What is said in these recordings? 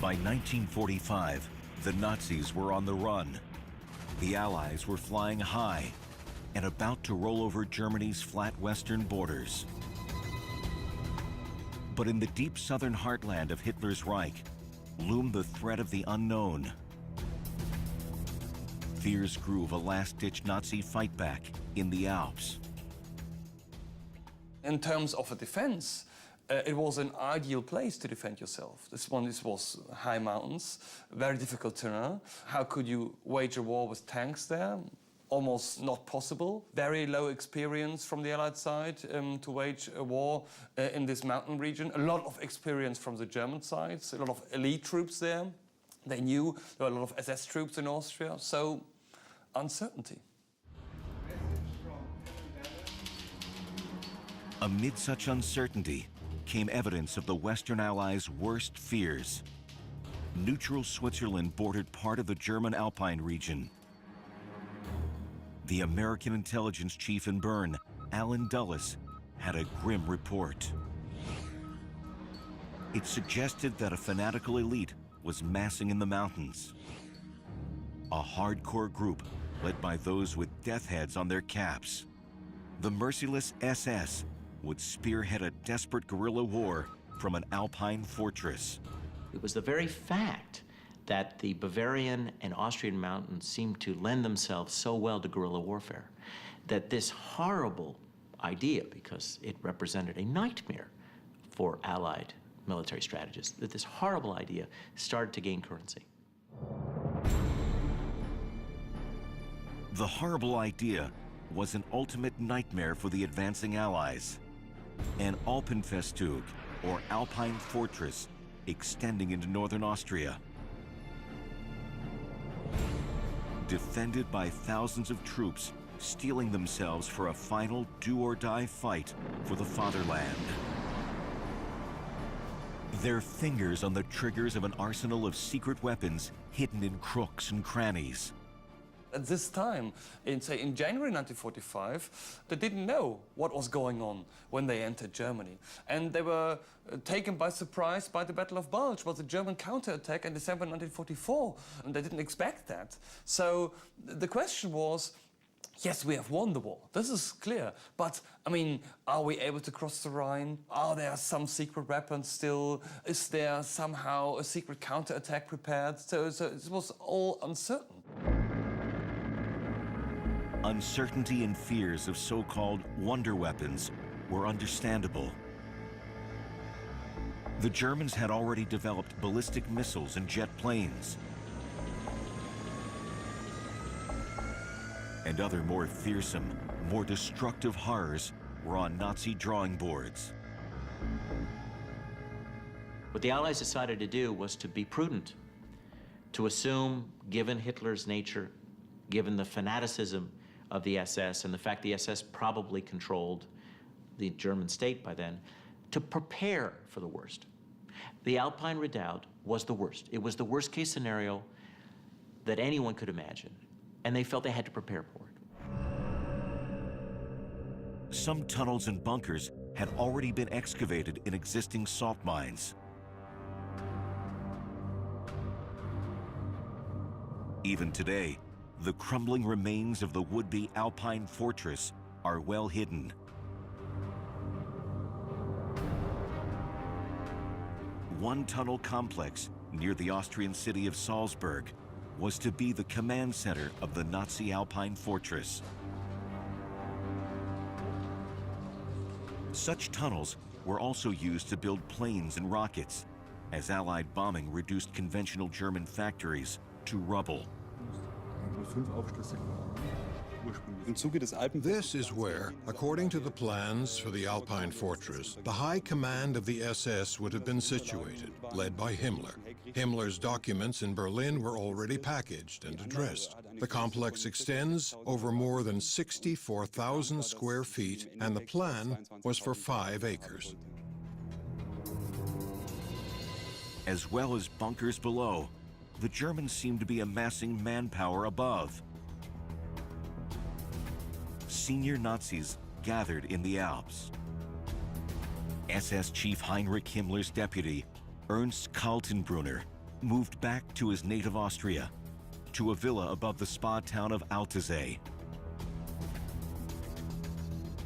By 1945, the Nazis were on the run. The Allies were flying high and about to roll over Germany's flat western borders. But in the deep southern heartland of Hitler's Reich loomed the threat of the unknown. Fears grew of a last-ditch Nazi fightback in the Alps. In terms of a defense, it was an ideal place to defend yourself. This was high mountains, very difficult terrain. How could you wage a war with tanks there? Almost not possible. Very low experience from the Allied side to wage a war in this mountain region. A lot of experience from the German side, a lot of elite troops there. They knew there were a lot of SS troops in Austria, so uncertainty. Amid such uncertainty came evidence of the Western Allies' worst fears. Neutral Switzerland bordered part of the German Alpine region. The American intelligence chief in Bern, Alan Dulles, had a grim report. It suggested that a fanatical elite was massing in the mountains. A hardcore group led by those with death heads on their caps. The merciless SS would spearhead a desperate guerrilla war from an Alpine fortress. It was the very fact that the Bavarian and Austrian mountains seemed to lend themselves so well to guerrilla warfare that this horrible idea, because it represented a nightmare for Allied military strategists, that this horrible idea started to gain currency. The horrible idea was an ultimate nightmare for the advancing Allies. An Alpenfestug, or Alpine fortress, extending into northern Austria. Defended by thousands of troops, steeling themselves for a final do-or-die fight for the fatherland. Their fingers on the triggers of an arsenal of secret weapons hidden in crooks and crannies. At this time, in January 1945, they didn't know what was going on when they entered Germany. And they were taken by surprise by the Battle of Bulge, was a German counterattack in December 1944, and they didn't expect that. So the question was, yes, we have won the war, this is clear, but I mean, are we able to cross the Rhine? Are there some secret weapons still? Is there somehow a secret counterattack prepared? So it was all uncertain. Uncertainty and fears of so-called wonder weapons were understandable. The Germans had already developed ballistic missiles and jet planes. And other more fearsome, more destructive horrors were on Nazi drawing boards. What the Allies decided to do was to be prudent, to assume, given Hitler's nature, given the fanaticism of the SS and the fact the SS probably controlled the German state by then, to prepare for the worst. The Alpine Redoubt was the worst. It was the worst case scenario that anyone could imagine, and they felt they had to prepare for it. Some tunnels and bunkers had already been excavated in existing salt mines. Even today, the crumbling remains of the would-be Alpine fortress are well hidden. One tunnel complex near the Austrian city of Salzburg was to be the command center of the Nazi Alpine fortress. Such tunnels were also used to build planes and rockets, as Allied bombing reduced conventional German factories to rubble. This is where, according to the plans for the Alpine fortress, the high command of the SS would have been situated, led by Himmler. Himmler's documents in Berlin were already packaged and addressed. The complex extends over more than 64,000 square feet, and the plan was for 5 acres. As well as bunkers below, the Germans seemed to be amassing manpower above. Senior Nazis gathered in the Alps. SS Chief Heinrich Himmler's deputy, Ernst Kaltenbrunner, moved back to his native Austria, to a villa above the spa town of Altazee.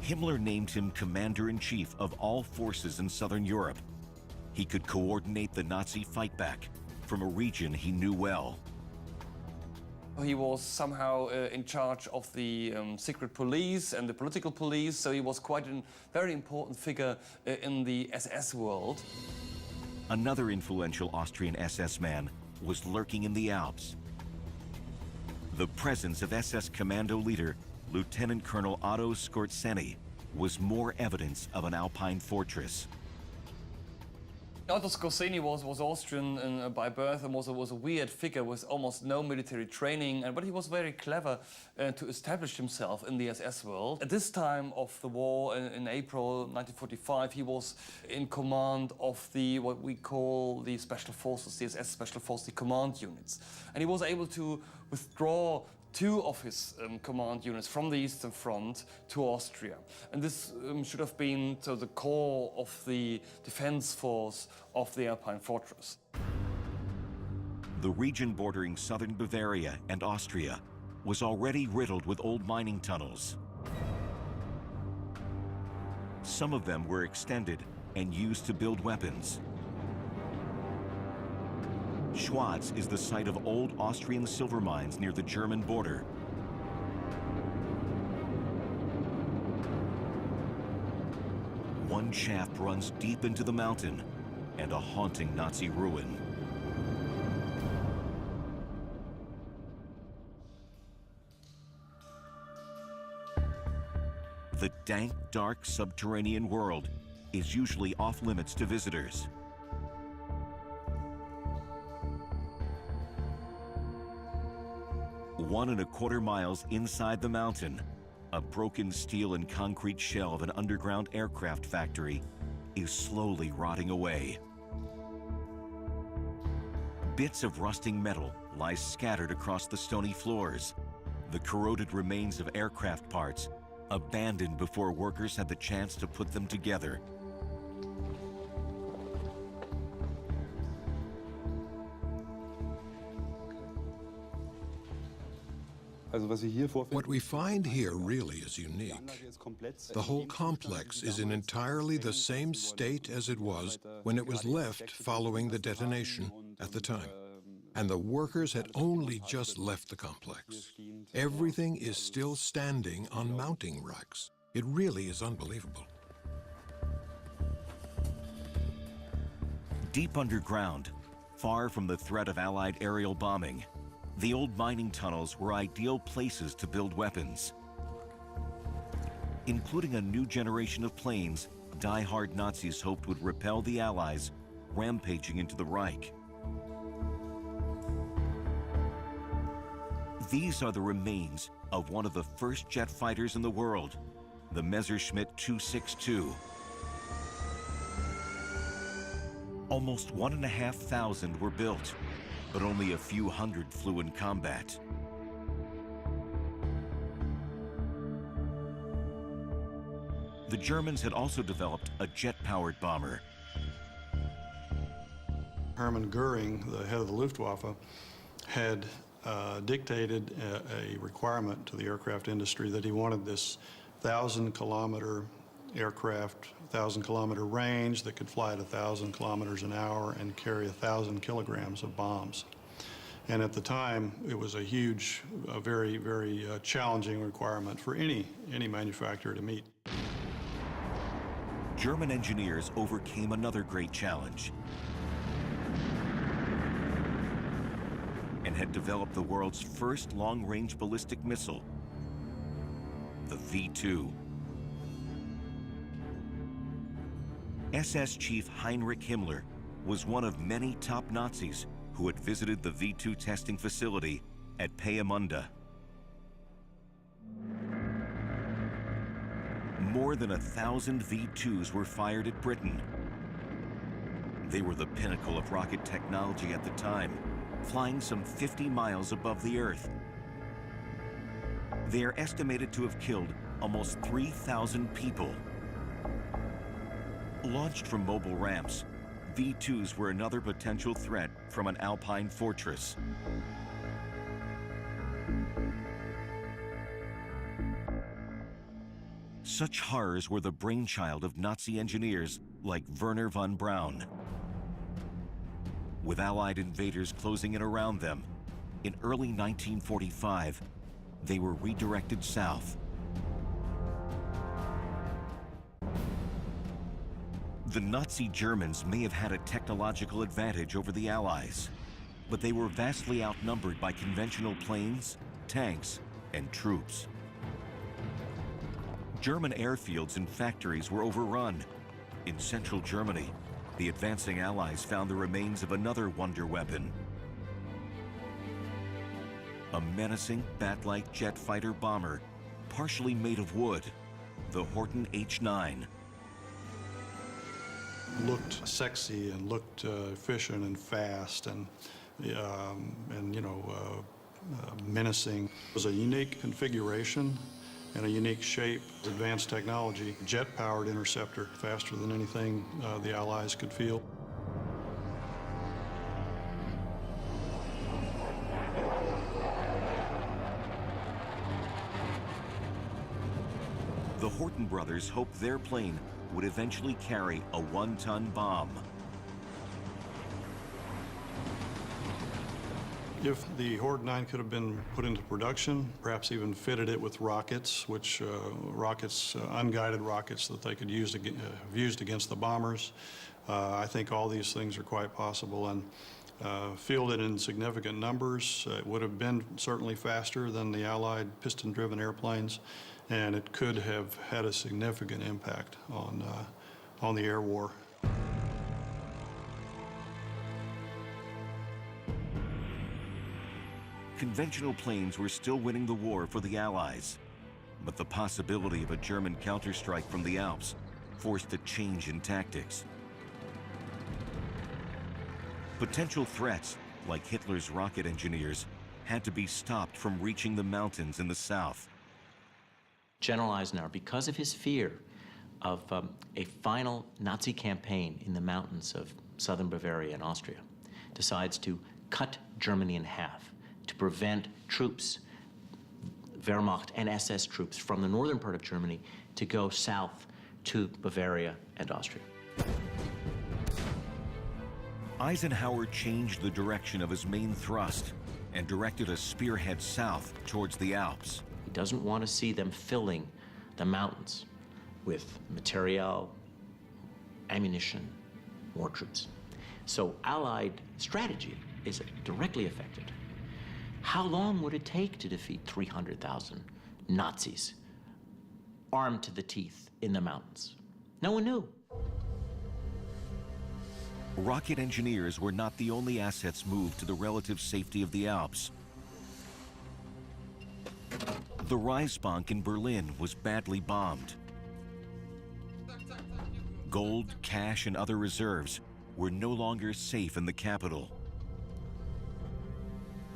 Himmler named him commander-in-chief of all forces in Southern Europe. He could coordinate the Nazi fightback from a region he knew well. He was somehow in charge of the secret police and the political police, so he was quite a very important figure in the SS world. Another influential Austrian SS man was lurking in the Alps. The presence of SS commando leader Lieutenant Colonel Otto Skorzeny was more evidence of an Alpine fortress. Otto Skorzeny was Austrian by birth and was a weird figure with almost no military training, but he was very clever to establish himself in the SS world. At this time of the war, in April 1945, he was in command of what we call the Special Forces, the SS Special Forces, the command units. And he was able to withdraw two of his command units from the Eastern Front to Austria. And this should have been the core of the defense force of the Alpine fortress. The region bordering southern Bavaria and Austria was already riddled with old mining tunnels. Some of them were extended and used to build weapons. Schwaz is the site of old Austrian silver mines near the German border. One shaft runs deep into the mountain and a haunting Nazi ruin. The dank, dark subterranean world is usually off limits to visitors. One and a quarter miles inside the mountain, a broken steel and concrete shell of an underground aircraft factory is slowly rotting away. Bits of rusting metal lie scattered across the stony floors, the corroded remains of aircraft parts abandoned before workers had the chance to put them together. What we find here really is unique. The whole complex is in entirely the same state as it was when it was left following the detonation at the time. And the workers had only just left the complex. Everything is still standing on mounting racks. It really is unbelievable. Deep underground, far from the threat of Allied aerial bombing, the old mining tunnels were ideal places to build weapons. Including a new generation of planes, die-hard Nazis hoped would repel the Allies, rampaging into the Reich. These are the remains of one of the first jet fighters in the world, the Messerschmitt 262. Almost 1,500 were built, but only a few hundred flew in combat. The Germans had also developed a jet-powered bomber. Hermann Goering, the head of the Luftwaffe, had dictated a requirement to the aircraft industry that he wanted this 1,000-kilometer aircraft, 1,000-kilometer range that could fly at 1,000 kilometers an hour and carry 1,000 kilograms of bombs. And at the time, it was a huge, very, very challenging requirement for any manufacturer to meet. German engineers overcame another great challenge and had developed the world's first long-range ballistic missile, the V-2. SS Chief Heinrich Himmler was one of many top Nazis who had visited the V-2 testing facility at Peenemünde. More than 1,000 V-2s were fired at Britain. They were the pinnacle of rocket technology at the time, flying some 50 miles above the Earth. They are estimated to have killed almost 3,000 people. Launched from mobile ramps, V-2s were another potential threat from an Alpine fortress. Such horrors were the brainchild of Nazi engineers like Werner von Braun. With Allied invaders closing in around them, in early 1945, they were redirected south. The Nazi Germans may have had a technological advantage over the Allies, but they were vastly outnumbered by conventional planes, tanks, and troops. German airfields and factories were overrun. In central Germany, the advancing Allies found the remains of another wonder weapon. A menacing bat-like jet fighter bomber, partially made of wood, the Horten H-9. Looked sexy and looked efficient and fast and menacing. It was a unique configuration and a unique shape, advanced technology, jet-powered interceptor, faster than anything the Allies could field. The Horten brothers hoped their plane would eventually carry a one-ton bomb. If the Horde 9 could have been put into production, perhaps even fitted it with rockets, which unguided rockets that they could use used against the bombers, I think all these things are quite possible. And fielded in significant numbers, it would have been certainly faster than the Allied piston-driven airplanes, and it could have had a significant impact on the air war. Conventional planes were still winning the war for the Allies, but the possibility of a German counterstrike from the Alps forced a change in tactics. Potential threats, like Hitler's rocket engineers, had to be stopped from reaching the mountains in the south. General Eisenhower, because of his fear of a final Nazi campaign in the mountains of southern Bavaria and Austria, decides to cut Germany in half to prevent troops, Wehrmacht and SS troops from the northern part of Germany to go south to Bavaria and Austria. Eisenhower changed the direction of his main thrust and directed a spearhead south towards the Alps. He doesn't want to see them filling the mountains with materiel, ammunition, more troops. So Allied strategy is directly affected. How long would it take to defeat 300,000 Nazis armed to the teeth in the mountains? No one knew. Rocket engineers were not the only assets moved to the relative safety of the Alps. The Reichsbank in Berlin was badly bombed. Gold, cash, and other reserves were no longer safe in the capital.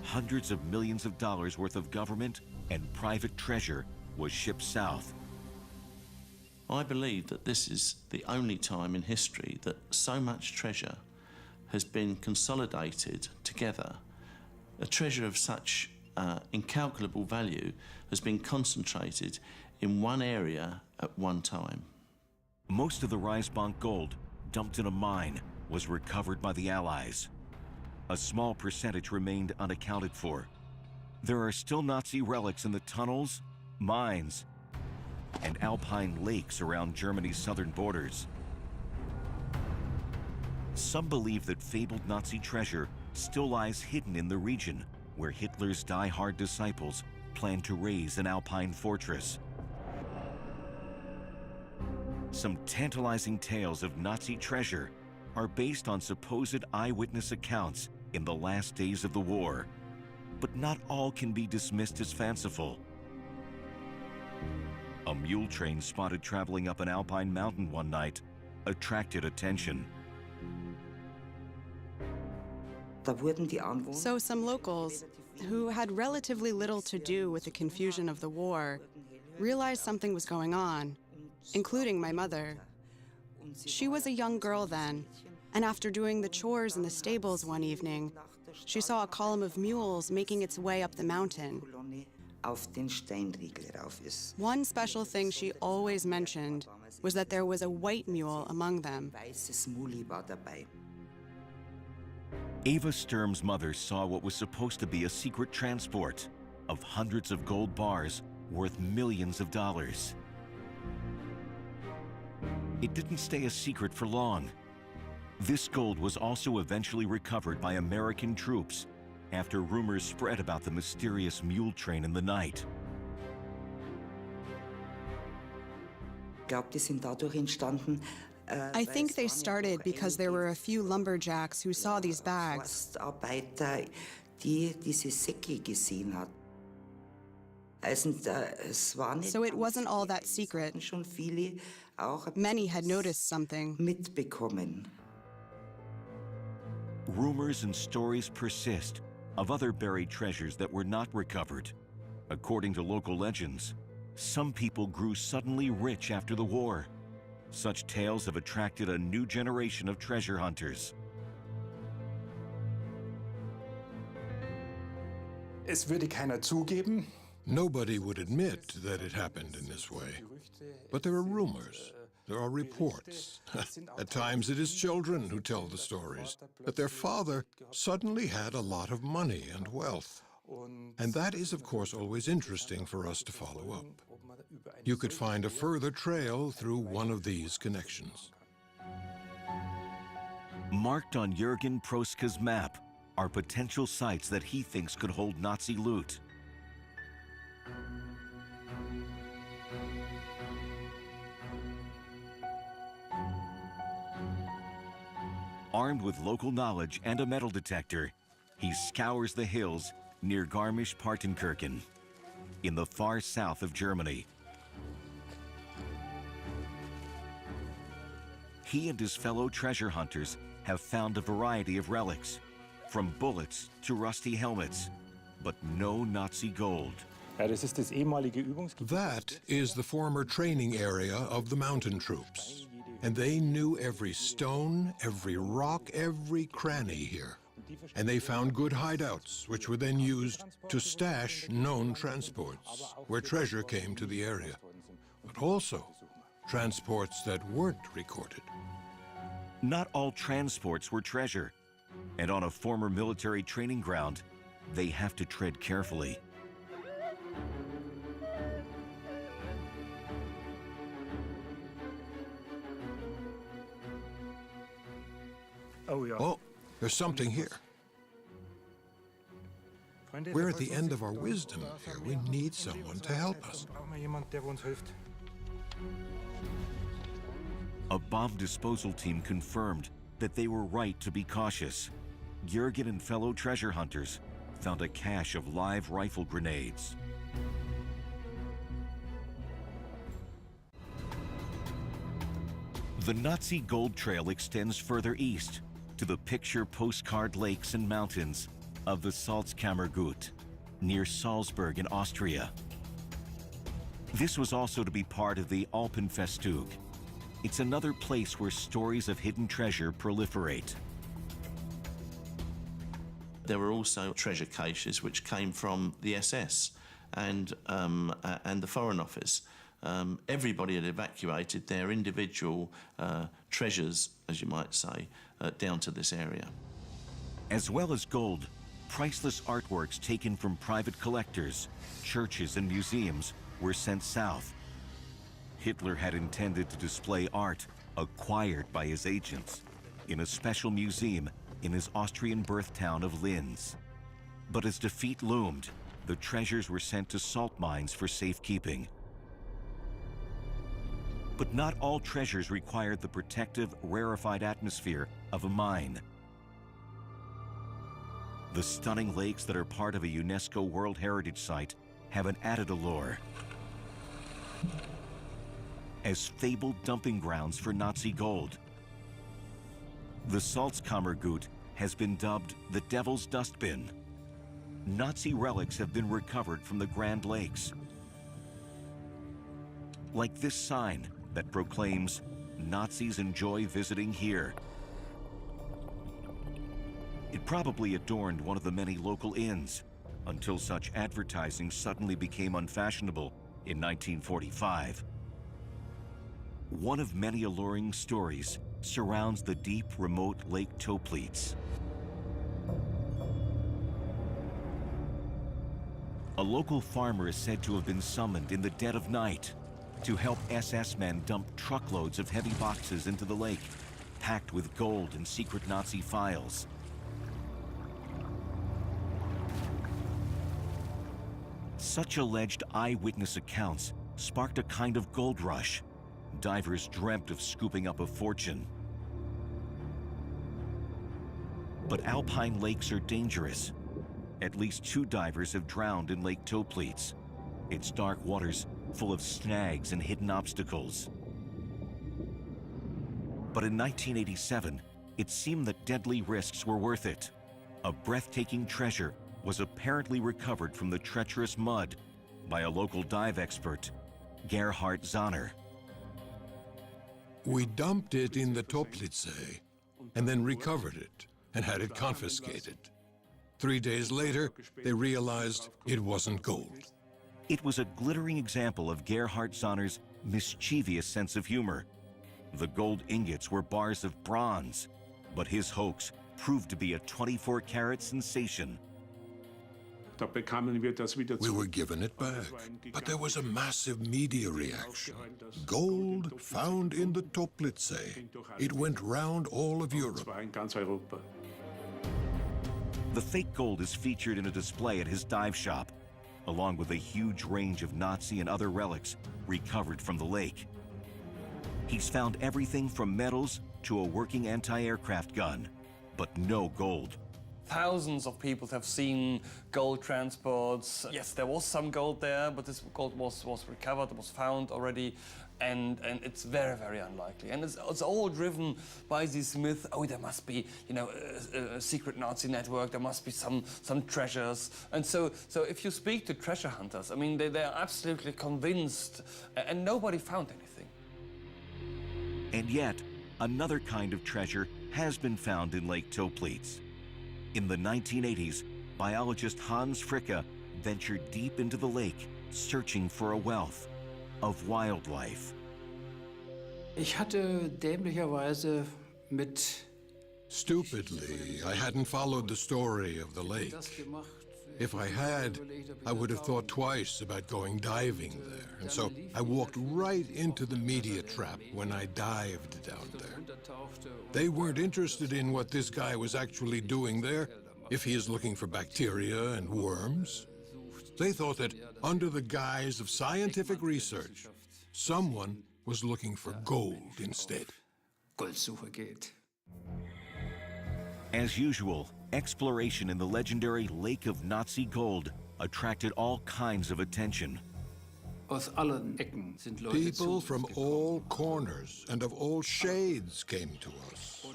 Hundreds of millions of dollars worth of government and private treasure was shipped south. I believe that this is the only time in history that so much treasure has been consolidated together. A treasure of such incalculable value has been concentrated in one area at one time. Most of the Reichsbank gold dumped in a mine was recovered by the Allies. A small percentage remained unaccounted for. There are still Nazi relics in the tunnels, mines, and alpine lakes around Germany's southern borders. Some believe that fabled Nazi treasure still lies hidden in the region where Hitler's die-hard disciples plan to raise an alpine fortress. Some tantalizing tales of Nazi treasure are based on supposed eyewitness accounts in the last days of the war, but not all can be dismissed as fanciful. A mule train spotted traveling up an alpine mountain one night attracted attention. So some locals, who had relatively little to do with the confusion of the war, realized something was going on, including my mother. She was a young girl then, And after doing the chores in the stables one evening, she saw a column of mules making its way up the mountain. One special thing she always mentioned was that there was a white mule among them. Ava Sturm's mother saw what was supposed to be a secret transport of hundreds of gold bars worth millions of dollars. It didn't stay a secret for long. This gold was also eventually recovered by American troops after rumors spread about the mysterious mule train in the night. I think they started because there were a few lumberjacks who saw these bags. So it wasn't all that secret. Many had noticed something. Rumors and stories persist of other buried treasures that were not recovered. According to local legends, some people grew suddenly rich after the war. Such tales have attracted a new generation of treasure hunters. Es würde keiner zugeben. Nobody would admit that it happened in this way. But there are rumors. There are reports. At times it is children who tell the stories that their father suddenly had a lot of money and wealth. And that is, of course, always interesting for us to follow up. You could find a further trail through one of these connections. Marked on Jürgen Proska's map are potential sites that he thinks could hold Nazi loot. Armed with local knowledge and a metal detector, he scours the hills near Garmisch-Partenkirchen, in the far south of Germany. He and his fellow treasure hunters have found a variety of relics, from bullets to rusty helmets, but no Nazi gold. Ja, das ist das ehemalige Übungsgebiet. That is the former training area of the mountain troops. And they knew every stone, every rock, every cranny here. And they found good hideouts, which were then used to stash known transports, where treasure came to the area. But also transports that weren't recorded. Not all transports were treasure, and on a former military training ground, they have to tread carefully. Oh, ja. Oh, there's something here. We're at the end of our wisdom here. We need someone to help us. Brauchen wir jemand, der uns hilft. A bomb disposal team confirmed that they were right to be cautious. Jürgen and fellow treasure hunters found a cache of live rifle grenades. The Nazi gold trail extends further east to the picture postcard lakes and mountains of the Salzkammergut near Salzburg in Austria. This was also to be part of the Alpenfestug. It's another place where stories of hidden treasure proliferate. There were also treasure caches which came from the SS and the Foreign Office. Everybody had evacuated their individual treasures, as you might say, down to this area. As well as gold, priceless artworks taken from private collectors, churches, and museums were sent south. Hitler had intended to display art acquired by his agents in a special museum in his Austrian birth town of Linz. But as defeat loomed, the treasures were sent to salt mines for safekeeping. But not all treasures required the protective, rarefied atmosphere of a mine. The stunning lakes that are part of a UNESCO World Heritage Site have an added allure. As fabled dumping grounds for Nazi gold. The Salzkammergut has been dubbed the Devil's Dustbin. Nazi relics have been recovered from the Grand Lakes. Like this sign that proclaims, Nazis enjoy visiting here. It probably adorned one of the many local inns until such advertising suddenly became unfashionable in 1945. One of many alluring stories surrounds the deep, remote Lake Toplitz. A local farmer is said to have been summoned in the dead of night to help SS men dump truckloads of heavy boxes into the lake, packed with gold and secret Nazi files. Such alleged eyewitness accounts sparked a kind of gold rush. Divers dreamt of scooping up a fortune. But alpine lakes are dangerous. At least 2 divers have drowned in Lake Toplitz, its dark waters full of snags and hidden obstacles. But in 1987, it seemed that deadly risks were worth it. A breathtaking treasure was apparently recovered from the treacherous mud by a local dive expert, Gerhard Zahner. We dumped it in the Toplitz and then recovered it and had it confiscated. 3 days later, they realized it wasn't gold. It was a glittering example of Gerhard Zahner's mischievous sense of humor. The gold ingots were bars of bronze, but his hoax proved to be a 24-carat sensation. We were given it back, but there was a massive media reaction. Gold found in the Toplitz. It went round all of Europe. The fake gold is featured in a display at his dive shop, along with a huge range of Nazi and other relics recovered from the lake. He's found everything from medals to a working anti-aircraft gun, but no gold. Thousands of people have seen gold transports. Yes, there was some gold there, but this gold was recovered, it was found already, and it's very, very unlikely. And it's all driven by this myth, oh, there must be, you know, a secret Nazi network, there must be some treasures. And so if you speak to treasure hunters, I mean, they're absolutely convinced, and nobody found anything. And yet, another kind of treasure has been found in Lake Toplitz. In the 1980s, biologist Hans Fricke ventured deep into the lake, searching for a wealth of wildlife. Ich hatte dämlicherweise mit Stupidly, I hadn't followed the story of the lake. das gemacht. If I had, I would have thought twice about going diving there. And so I walked right into the media trap when I dived down there. They weren't interested in what this guy was actually doing there, if he is looking for bacteria and worms. They thought that under the guise of scientific research, someone was looking for gold instead. Goldsuche geht. As usual, exploration in the legendary Lake of Nazi Gold attracted all kinds of attention. Aus allen Ecken sind Leute People zu from uns gekommen. all corners and of all shades came to us.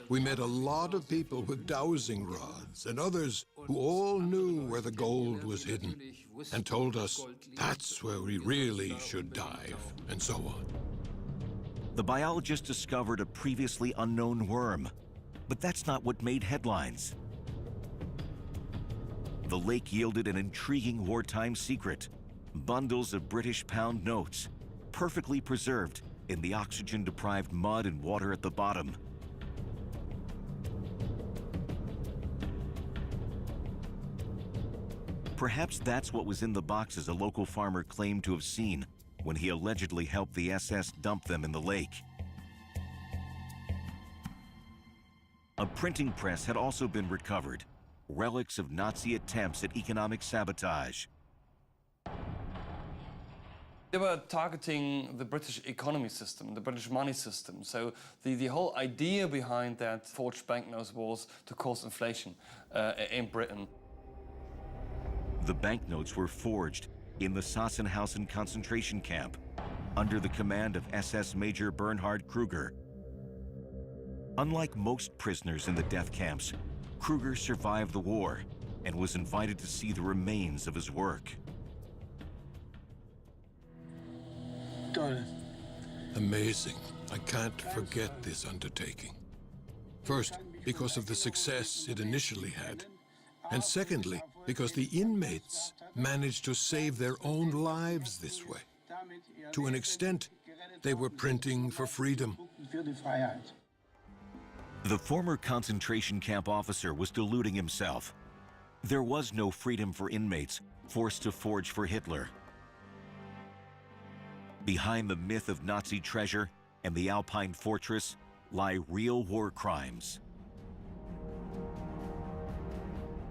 We met a lot of people with dowsing rods and others who all knew where the gold was hidden and told us that's where we really should dive, and so on. The biologist discovered a previously unknown worm, but that's not what made headlines. The lake yielded an intriguing wartime secret: bundles of British pound notes, perfectly preserved in the oxygen-deprived mud and water at the bottom. Perhaps that's what was in the boxes a local farmer claimed to have seen when he allegedly helped the SS dump them in the lake. A printing press had also been recovered, relics of Nazi attempts at economic sabotage. They were targeting the British economy system, the British money system. So the whole idea behind that forged banknotes was to cause inflation in Britain. The banknotes were forged in the Sachsenhausen concentration camp under the command of SS Major Bernhard Kruger. Unlike most prisoners in the death camps, Kruger survived the war and was invited to see the remains of his work. Amazing. I can't forget this undertaking. First, because of the success it initially had. And secondly, because the inmates managed to save their own lives this way. To an extent, they were printing for freedom. The former concentration camp officer was deluding himself. There was no freedom for inmates forced to forge for Hitler. Behind the myth of Nazi treasure and the Alpine fortress lie real war crimes.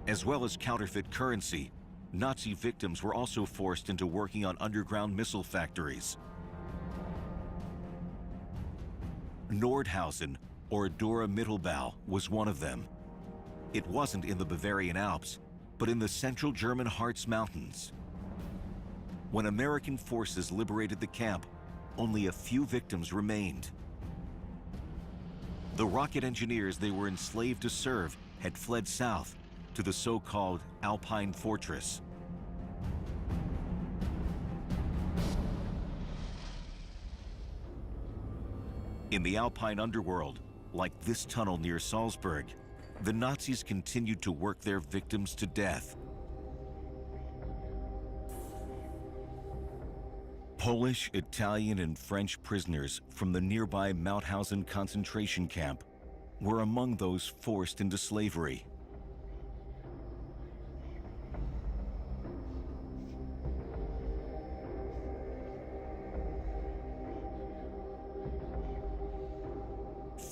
As well as counterfeit currency, Nazi victims were also forced into working on underground missile factories. Nordhausen, or Dora Mittelbau, was one of them. It wasn't in the Bavarian Alps, but in the central German Harz Mountains. When American forces liberated the camp, only a few victims remained. The rocket engineers they were enslaved to serve had fled south to the so-called Alpine fortress. In the Alpine underworld, like this tunnel near Salzburg, the Nazis continued to work their victims to death. Polish, Italian, and French prisoners from the nearby Mauthausen concentration camp were among those forced into slavery.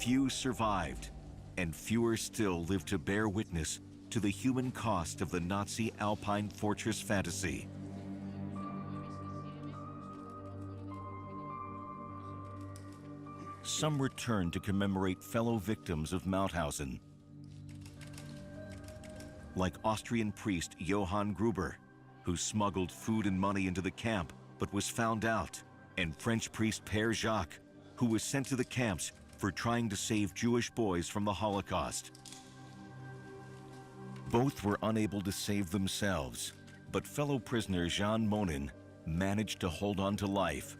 Few survived, and fewer still lived to bear witness to the human cost of the Nazi Alpine fortress fantasy. Some returned to commemorate fellow victims of Mauthausen, like Austrian priest Johann Gruber, who smuggled food and money into the camp but was found out, and French priest Père Jacques, who was sent to the camps for trying to save Jewish boys from the Holocaust. Both were unable to save themselves, but fellow prisoner Jean Monin managed to hold on to life.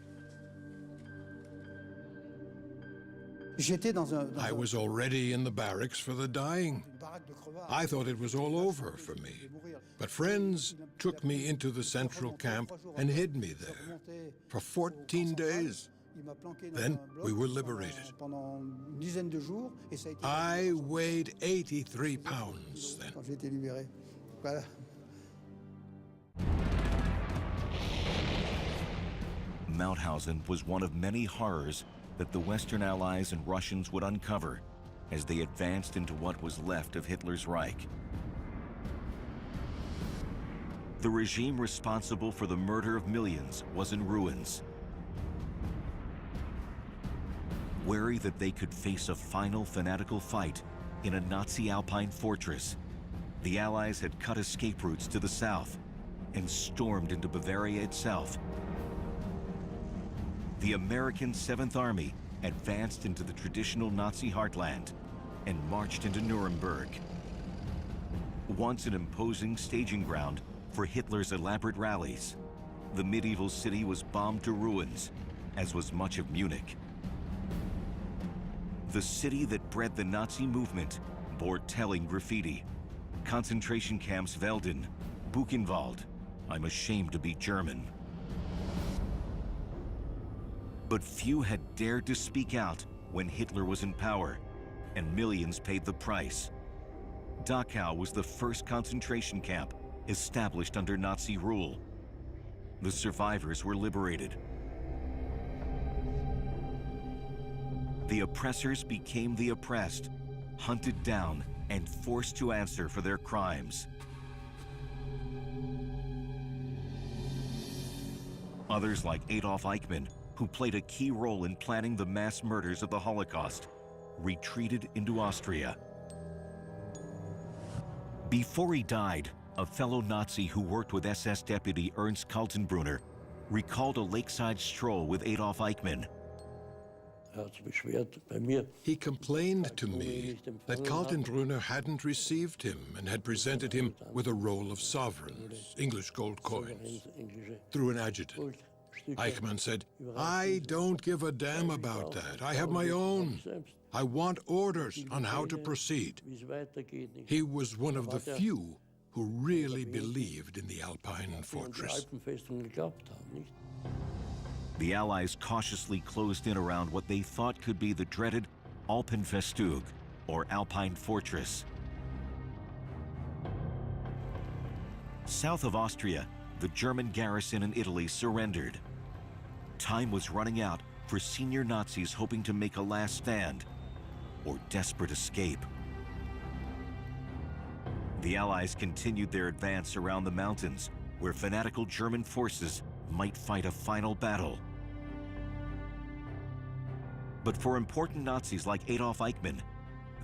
I was already in the barracks for the dying. I thought it was all over for me. But friends took me into the central camp and hid me there for 14 days. Then we were liberated. I weighed 83 pounds then. Mauthausen was one of many horrors that the Western Allies and Russians would uncover as they advanced into what was left of Hitler's Reich. The regime responsible for the murder of millions was in ruins. Wary that they could face a final fanatical fight in a Nazi Alpine fortress, the Allies had cut escape routes to the south and stormed into Bavaria itself. The American 7th Army advanced into the traditional Nazi heartland and marched into Nuremberg. Once an imposing staging ground for Hitler's elaborate rallies, the medieval city was bombed to ruins, as was much of Munich. The city that bred the Nazi movement bore telling graffiti. Concentration camps Velden, Buchenwald, I'm ashamed to be German. But few had dared to speak out when Hitler was in power, and millions paid the price. Dachau was the first concentration camp established under Nazi rule. The survivors were liberated. The oppressors became the oppressed, hunted down and forced to answer for their crimes. Others like Adolf Eichmann, who played a key role in planning the mass murders of the Holocaust, retreated into Austria. Before he died, a fellow Nazi who worked with SS deputy Ernst Kaltenbrunner recalled a lakeside stroll with Adolf Eichmann. He complained to me that Kaltenbrunner hadn't received him and had presented him with a roll of sovereigns, English gold coins, through an adjutant. Eichmann said, "I don't give a damn about that. I have my own. I want orders on how to proceed." He was one of the few who really believed in the Alpine fortress. The Allies cautiously closed in around what they thought could be the dreaded Alpenfestug, or Alpine Fortress. South of Austria, the German garrison in Italy surrendered. Time was running out for senior Nazis hoping to make a last stand or desperate escape. The Allies continued their advance around the mountains, where fanatical German forces might fight a final battle. But for important Nazis like Adolf Eichmann,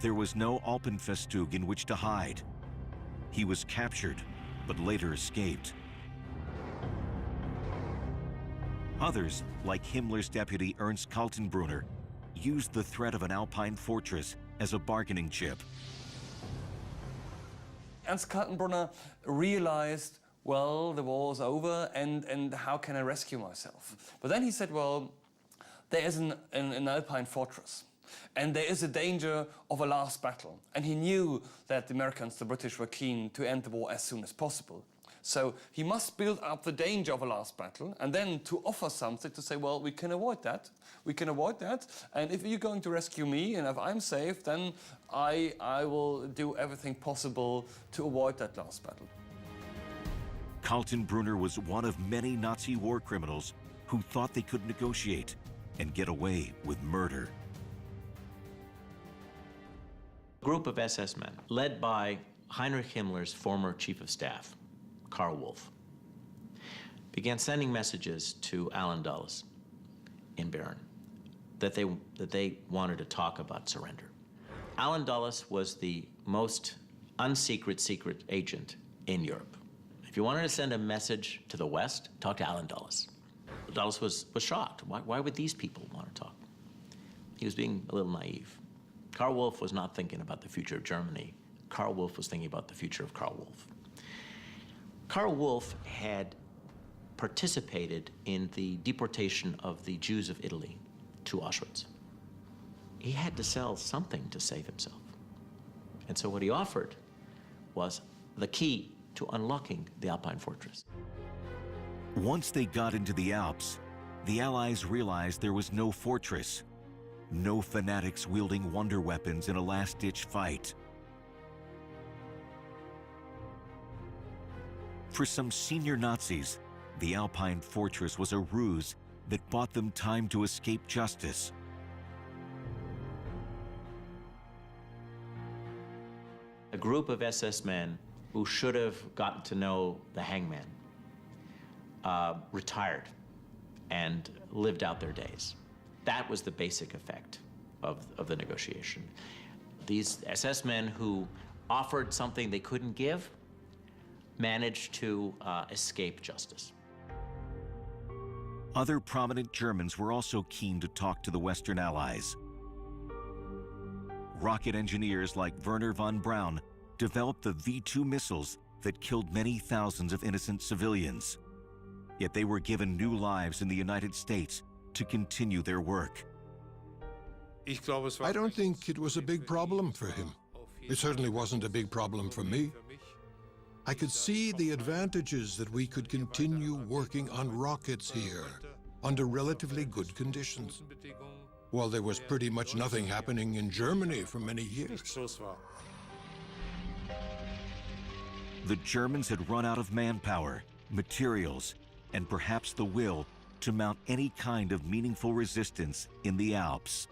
there was no Alpenfestug in which to hide. He was captured, but later escaped. Others, like Himmler's deputy Ernst Kaltenbrunner, used the threat of an Alpine fortress as a bargaining chip. Ernst Kaltenbrunner realized, well, the war is over, and how can I rescue myself? But then he said, well, there is an Alpine fortress, and there is a danger of a last battle. And he knew that the Americans, the British, were keen to end the war as soon as possible. So he must build up the danger of a last battle, and then to offer something to say, well, we can avoid that. We can avoid that, and if you're going to rescue me, and if I'm safe, then I will do everything possible to avoid that last battle. Kaltenbrunner was one of many Nazi war criminals who thought they could negotiate and get away with murder. A group of SS men, led by Heinrich Himmler's former chief of staff, Karl Wolff, began sending messages to Allen Dulles in Bern that they wanted to talk about surrender. Allen Dulles was the most secret agent in Europe. If you wanted to send a message to the West, talk to Allen Dulles. Dulles was shocked. Why would these people want to talk? He was being a little naive. Karl Wolff was not thinking about the future of Germany. Karl Wolff was thinking about the future of Karl Wolff. Karl Wolff had participated in the deportation of the Jews of Italy to Auschwitz. He had to sell something to save himself. And so what he offered was the key to unlocking the Alpine fortress. Once they got into the Alps, the Allies realized there was no fortress, no fanatics wielding wonder weapons in a last-ditch fight. For some senior Nazis, the Alpine fortress was a ruse that bought them time to escape justice. A group of SS men who should have gotten to know the hangman retired and lived out their days. That was the basic effect of the negotiation. These SS men who offered something they couldn't give managed to escape justice. Other prominent Germans were also keen to talk to the Western Allies. Rocket engineers like Werner von Braun developed the V-2 missiles that killed many thousands of innocent civilians. Yet they were given new lives in the United States to continue their work. I don't think it was a big problem for him. It certainly wasn't a big problem for me. I could see the advantages that we could continue working on rockets here under relatively good conditions, while there was pretty much nothing happening in Germany for many years. The Germans had run out of manpower, materials, and perhaps the will to mount any kind of meaningful resistance in the Alps.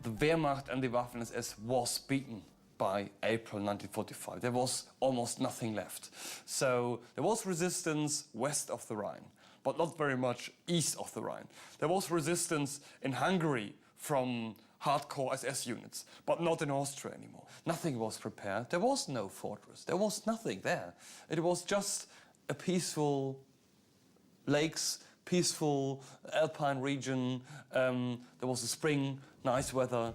The Wehrmacht and the Waffen-SS was beaten by April 1945. There was almost nothing left. So there was resistance west of the Rhine, but not very much east of the Rhine. There was resistance in Hungary from hardcore SS units, but not in Austria anymore. Nothing was prepared. There was no fortress. There was nothing there. It was just a peaceful lakes, peaceful Alpine region. There was a spring, nice weather.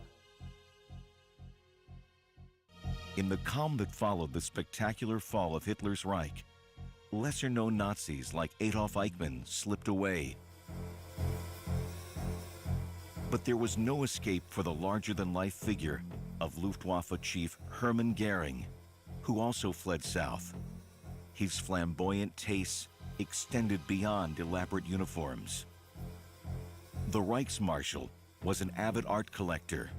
In the calm that followed the spectacular fall of Hitler's Reich, lesser-known Nazis like Adolf Eichmann slipped away. But there was no escape for the larger-than-life figure of Luftwaffe Chief Hermann Goering, who also fled south. His flamboyant tastes extended beyond elaborate uniforms. The Reichsmarshal was an avid art collector.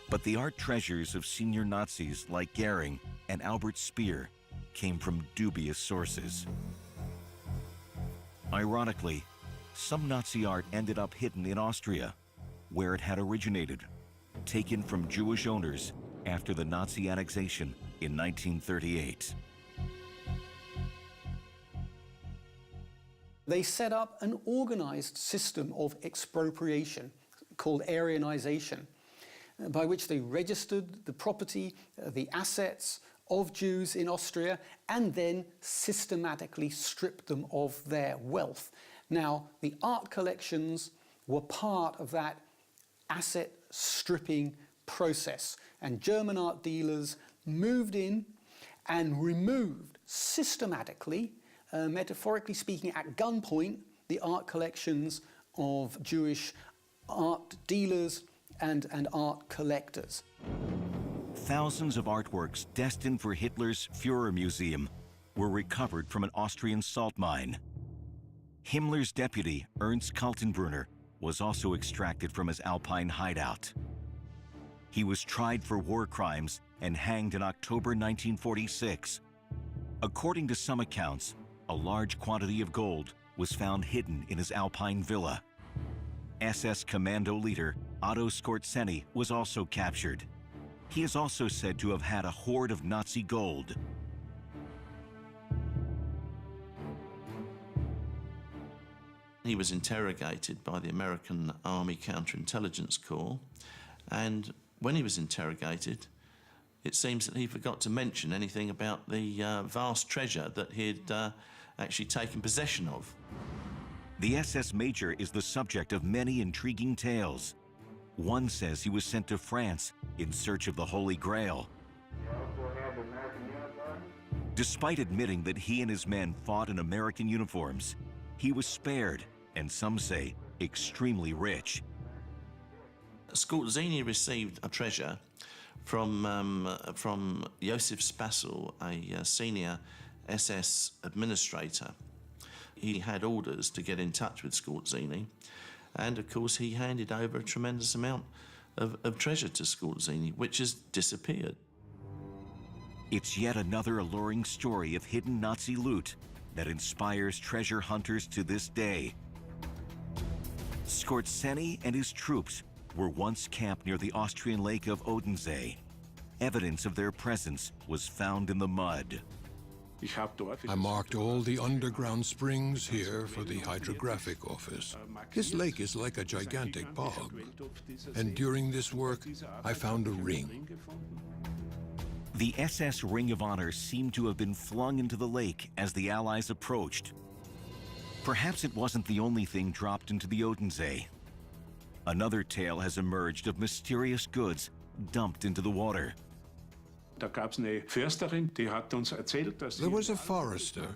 But the art treasures of senior Nazis like Goering and Albert Speer came from dubious sources. Ironically, some Nazi art ended up hidden in Austria, where it had originated, taken from Jewish owners after the Nazi annexation in 1938. They set up an organized system of expropriation called Aryanization, by which they registered the property, the assets of Jews in Austria, and then systematically stripped them of their wealth. Now, the art collections were part of that asset stripping process, and German art dealers moved in and removed systematically, metaphorically speaking, at gunpoint, the art collections of Jewish art dealers and art collectors. Thousands of artworks destined for Hitler's Führer Museum were recovered from an Austrian salt mine. Himmler's deputy, Ernst Kaltenbrunner, was also extracted from his Alpine hideout. He was tried for war crimes and hanged in October 1946. According to some accounts, a large quantity of gold was found hidden in his Alpine villa. SS commando leader Otto Skorzeny was also captured. He is also said to have had a hoard of Nazi gold. He was interrogated by the American Army Counterintelligence Corps, and when he was interrogated, it seems that he forgot to mention anything about the vast treasure that he'd actually taken possession of. The SS major is the subject of many intriguing tales. One says he was sent to France in search of the Holy Grail. Despite admitting that he and his men fought in American uniforms, he was spared, and some say extremely rich. Skorzeny received a treasure from Josef Spassel, a senior SS administrator. He had orders to get in touch with Skorzeny, and of course he handed over a tremendous amount of treasure to Skorzeny, which has disappeared. It's yet another alluring story of hidden Nazi loot that inspires treasure hunters to this day. Skorzeny and his troops were once camped near the Austrian lake of Odensee. Evidence of their presence was found in the mud. I marked all the underground springs here for the hydrographic office. This lake is like a gigantic bog. And during this work, I found a ring. The SS Ring of Honor seemed to have been flung into the lake as the Allies approached. Perhaps it wasn't the only thing dropped into the Odensee. Another tale has emerged of mysterious goods dumped into the water. There was a forester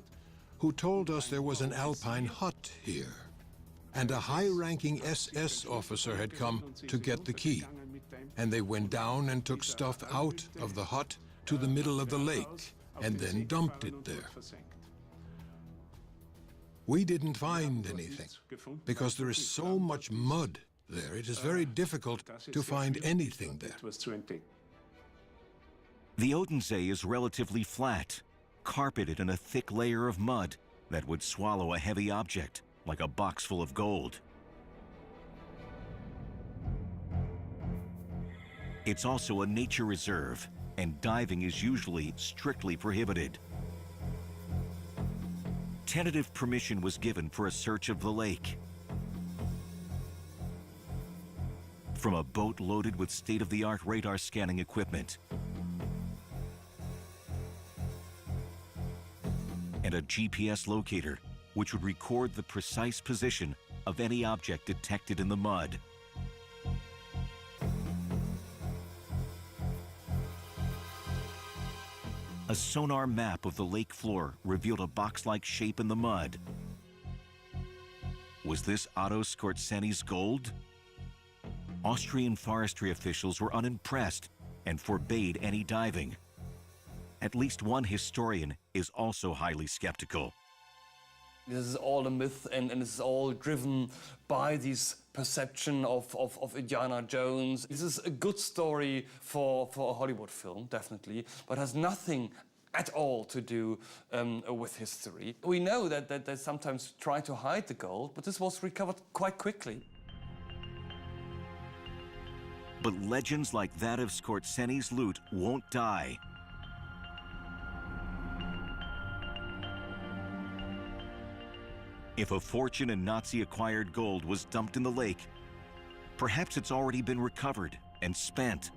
who told us there was an Alpine hut here, and a high-ranking SS officer had come to get the key, and they went down and took stuff out of the hut to the middle of the lake, and then dumped it there. We didn't find anything, because there is so much mud there. It is very difficult to find anything there. The Odensee is relatively flat, carpeted in a thick layer of mud that would swallow a heavy object, like a box full of gold. It's also a nature reserve, and diving is usually strictly prohibited. Tentative permission was given for a search of the lake. From a boat loaded with state-of-the-art radar scanning equipment, and a GPS locator, which would record the precise position of any object detected in the mud. A sonar map of the lake floor revealed a box-like shape in the mud. Was this Otto Skorzenny's gold? Austrian forestry officials were unimpressed and forbade any diving. At least one historian is also highly skeptical. This is all a myth, and this is all driven by this perception of Indiana Jones. This is a good story for a Hollywood film, definitely, but has nothing at all to do with history. We know that they sometimes try to hide the gold, but this was recovered quite quickly. But legends like that of Skorzenny's loot won't die. If a fortune in Nazi-acquired gold was dumped in the lake, perhaps it's already been recovered and spent.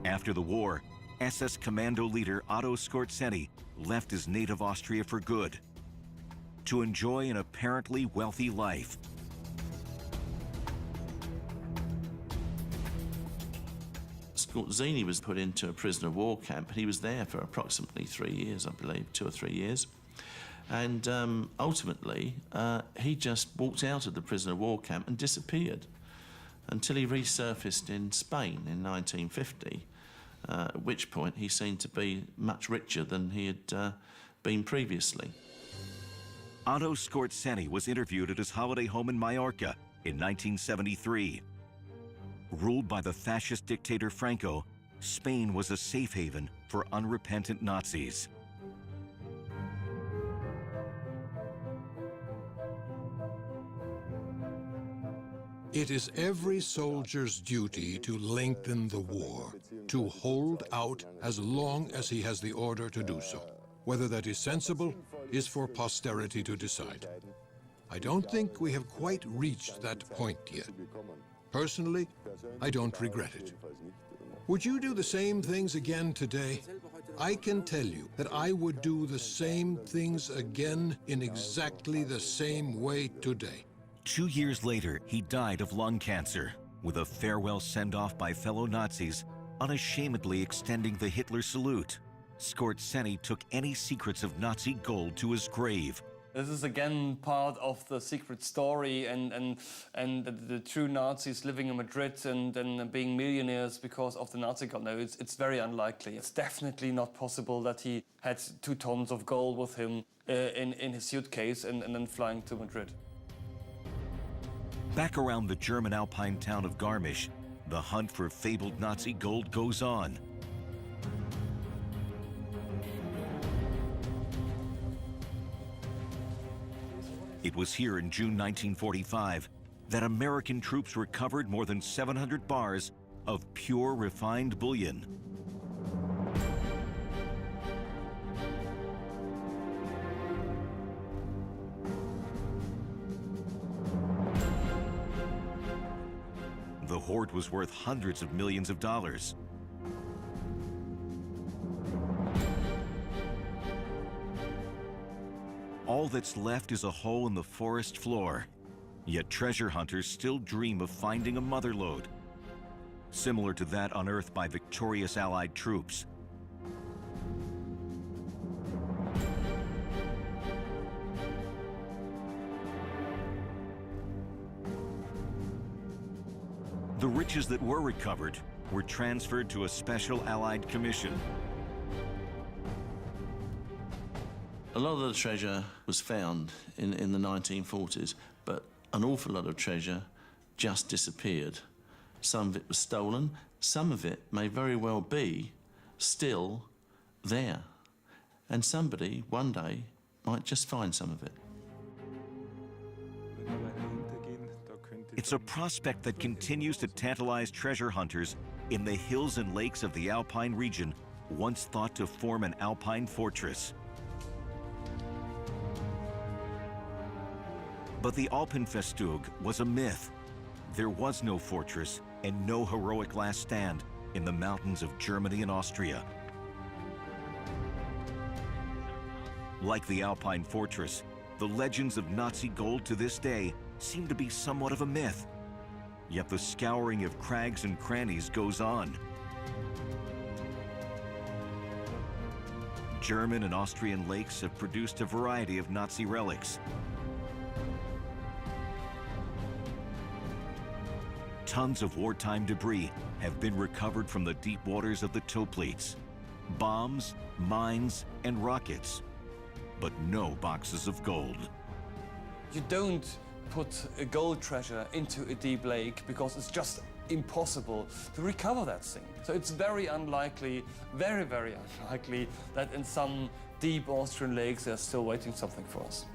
After the war, SS commando leader Otto Skorzenny left his native Austria for good, to enjoy an apparently wealthy life. Skorzenny was put into a prisoner of war camp, and he was there for approximately 3 years, I believe, 2 or 3 years. And ultimately, he just walked out of the prisoner of war camp and disappeared until he resurfaced in Spain in 1950, at which point he seemed to be much richer than he had been previously. Otto Skorzenny was interviewed at his holiday home in Mallorca in 1973. Ruled by the fascist dictator Franco, Spain was a safe haven for unrepentant Nazis. It is every soldier's duty to lengthen the war, to hold out as long as he has the order to do so. Whether that is sensible is for posterity to decide. I don't think we have quite reached that point yet. Personally, I don't regret it. Would you do the same things again today? I can tell you that I would do the same things again in exactly the same way today. 2 years later, he died of lung cancer, with a farewell send-off by fellow Nazis, unashamedly extending the Hitler salute. Skorzenny took any secrets of Nazi gold to his grave. This is again part of the secret story and the true Nazis living in Madrid and being millionaires because of the Nazi gold. No, it's very unlikely. It's definitely not possible that he had 2 tons of gold with him in his suitcase and then flying to Madrid. Back around the German alpine town of Garmisch, the hunt for fabled Nazi gold goes on. It was here in June 1945 that American troops recovered more than 700 bars of pure refined bullion. The hoard was worth hundreds of millions of dollars. All that's left is a hole in the forest floor. Yet treasure hunters still dream of finding a mother lode, similar to that unearthed by victorious Allied troops. The riches that were recovered were transferred to a special Allied commission. A lot of the treasure was found in the 1940s, but an awful lot of treasure just disappeared. Some of it was stolen, some of it may very well be still there. And somebody, one day, might just find some of it. It's a prospect that continues to tantalize treasure hunters in the hills and lakes of the Alpine region, once thought to form an Alpine fortress. But the Alpenfestug was a myth. There was no fortress and no heroic last stand in the mountains of Germany and Austria. Like the Alpine fortress, the legends of Nazi gold to this day seem to be somewhat of a myth. Yet the scouring of crags and crannies goes on. German and Austrian lakes have produced a variety of Nazi relics. Tons of wartime debris have been recovered from the deep waters of the tow plates. Bombs, mines, and rockets, but no boxes of gold. You don't put a gold treasure into a deep lake because it's just impossible to recover that thing. So it's very unlikely, very, very unlikely that in some deep Austrian lakes they're still waiting something for us.